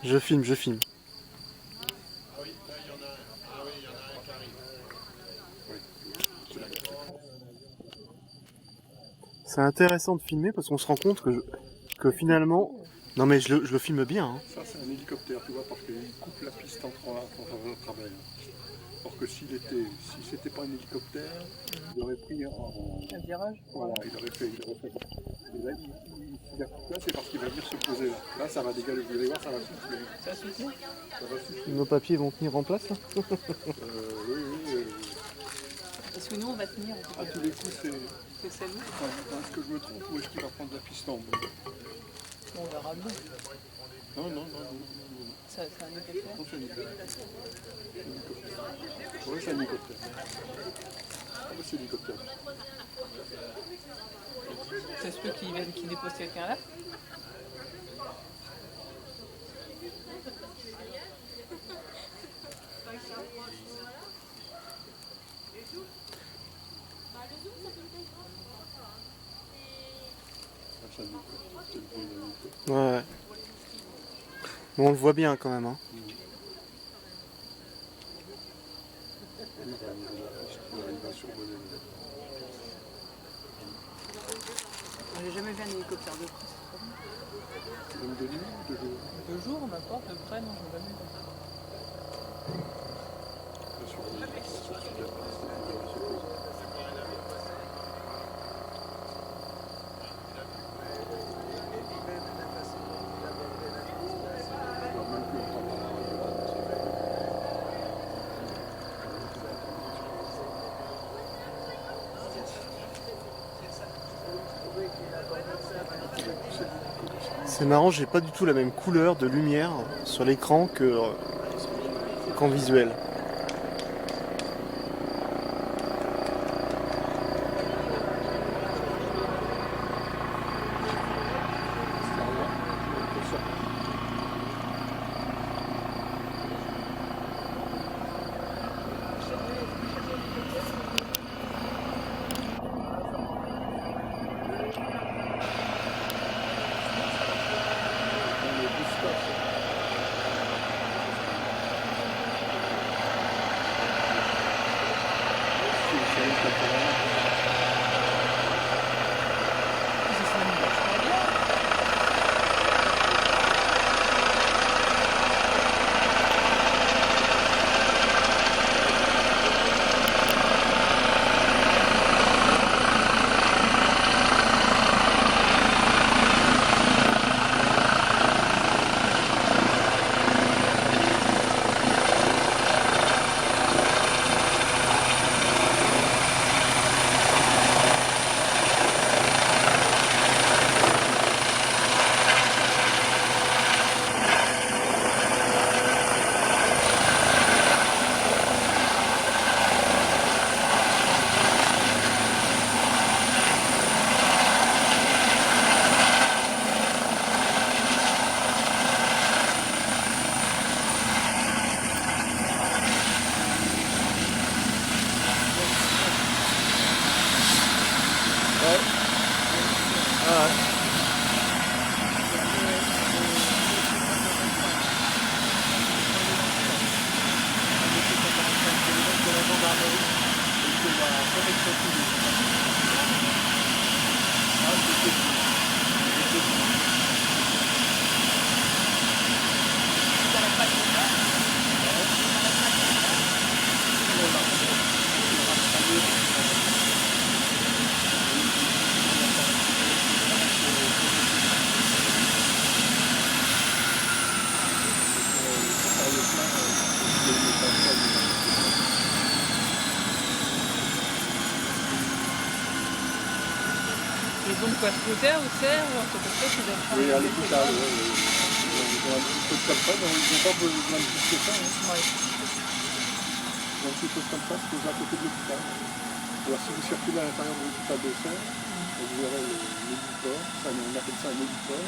Je filme, je filme. C'est intéressant de filmer parce qu'on se rend compte que finalement... Non mais je le filme bien. Hein. Ça c'est un hélicoptère, tu vois, parce qu'il coupe la piste en travers. Alors que si c'était pas un hélicoptère, il aurait pris un virage. Voilà, il aurait fait. Et là, là c'est parce qu'il va venir se poser là. Là ça va dégager, vous allez voir, ça va souffler. Ça suffit. Ça va souffler. Nos papiers vont tenir en place là. Oui. Parce que nous on va tenir. À tous les coups c'est... C'est celle-là. Est-ce que je me trompe ou est-ce qu'il va prendre la piste en bout? On verra bien. Non. C'est un hélicoptère. Non, c'est un hélicoptère. Oui, c'est un hélicoptère. Ah, bah, c'est l'hélicoptère. Ça se peut qu'il dépose quelqu'un là. Ouais. Bon, on le voit bien quand même. Hein. J'ai jamais vu un hélicoptère de près. Même de nuit ou de jour? De jour, n'importe, de près, non, j'ai jamais vu. C'est marrant, j'ai pas du tout la même couleur de lumière sur l'écran qu'en visuel. Ils ont de quoi scooter ou serre ou un truc comme ça qui doivent Oui, à travailler. l'hôpital, ils ont un petit peu comme ça, donc ils n'ont pas besoin de plus que ça. Hein. Ouais. Ils ont un petit peu comme ça, c'est à côté de l'hôpital. Alors si vous circulez à l'intérieur de l'hôpital de Serre, vous verrez le médiport, on appelle ça un médiport.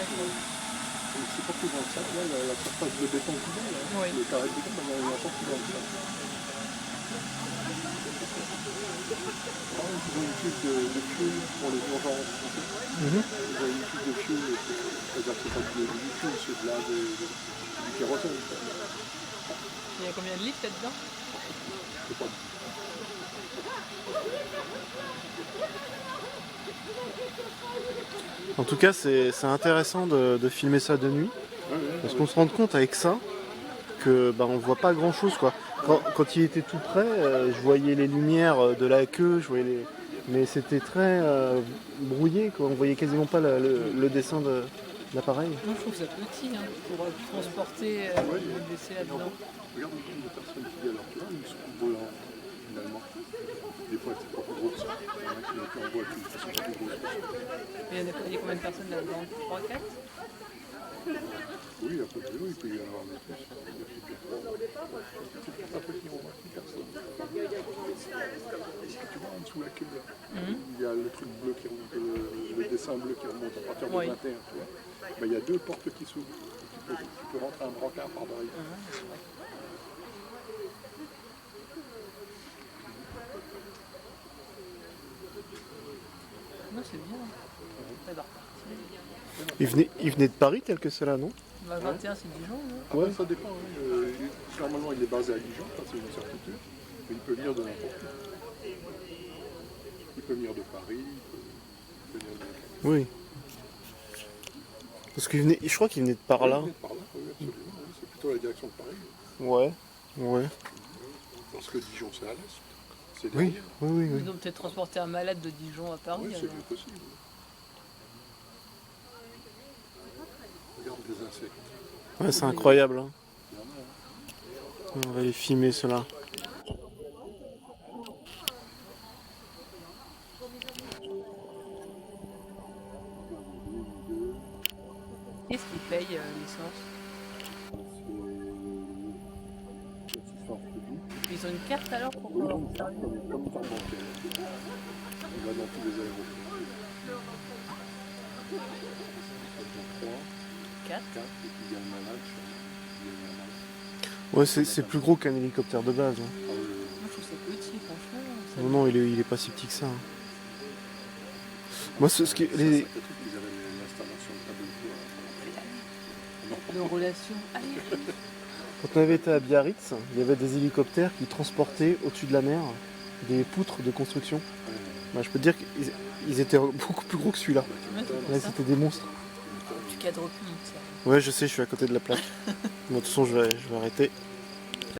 C'est pas plus grand que ça, là, la surface de béton qu'il y a, là, Oui. le carré de béton, il n'y a pas plus grand que ça. Ils ont une cuve de fuel pour les urgences. ils ont une piste de fioul, c'est-à-dire que c'est pas du fioul, c'est de là du kérosène. Il y a combien de litres là-dedans? C'est pas En tout cas, c'est intéressant de filmer ça de nuit. Parce qu'on se rend compte avec ça que on voit pas grand chose quoi. Quand il était tout près, je voyais les lumières de la queue, mais c'était très brouillé quoi. On voyait quasiment pas le dessin de l'appareil. Moi je trouve ça petit hein, pour transporter le décès là-dedans. Regarde le nombre de personnes qui viennent alors que là, ils sont volants finalement. Des fois, c'est pas plus gros que ça. Il y en a qui mettent en voiture, qui sont plus grosses que ça. Il y a combien de personnes là-dedans? 3, 4? Oui, à peu près, oui, il peut y en avoir des plus. Il y a plus que 3. C'est pas petit, on voit plus personne. Est-ce que tu vois en dessous la queue là, il y a le truc bleu qui remonte, le dessin bleu qui remonte à partir de 21, tu vois. Il y a 2 portes qui s'ouvrent. Tu peux rentrer un brancard par derrière. Non, c'est bien. Ça va repartir. Il venait de Paris tel que cela, non? 21, c'est Dijon, non? Ouais, ça dépend. Hein. Normalement, il est basé à Dijon, ça c'est une certitude. Mais il peut venir de n'importe où. Il peut venir de Paris, il peut venir de... Oui. Parce je crois qu'il venait de par là. Il venait de par là, oui, absolument. Oui. C'est plutôt la direction de Paris. Ouais, ouais. Parce que Dijon, c'est à l'est. C'est Oui, derrière. oui. Ils ont peut-être transporté un malade de Dijon à Paris. Oui, c'est alors. bien possible. Regarde des insectes. Ouais, c'est incroyable. Hein. Il y en a, hein. On va aller filmer cela. Qu'est-ce qu'ils payent l'essence? C'est l'assistance publique. Ils ont une carte alors pour Oui, pouvoir comme faire une- une carte bancaire. On va dans tous les aéroports. 3, 4. 4, et puis il y a le malade. Il y a le malade. Ouais, c'est plus gros qu'un hélicoptère de base. Hein. Ah oui, oui. Moi je trouve ça petit, franchement. Ça Non, non, il est pas si petit que ça. Hein. Moi, ce qui, Ça, les... c'est peut-être qu'ils avaient l'installation de table de toit. de relation. Allez, Quand on avait été à Biarritz, il y avait des hélicoptères qui transportaient au-dessus de la mer des poutres de construction. Bah, je peux te dire qu'ils étaient beaucoup plus gros que celui-là. ouais, c'est pour Là, ça. c'était des monstres. Tu cadres plus, ça. Ouais, je sais, je suis à côté de la plaque. Bon, de toute façon, je vais arrêter.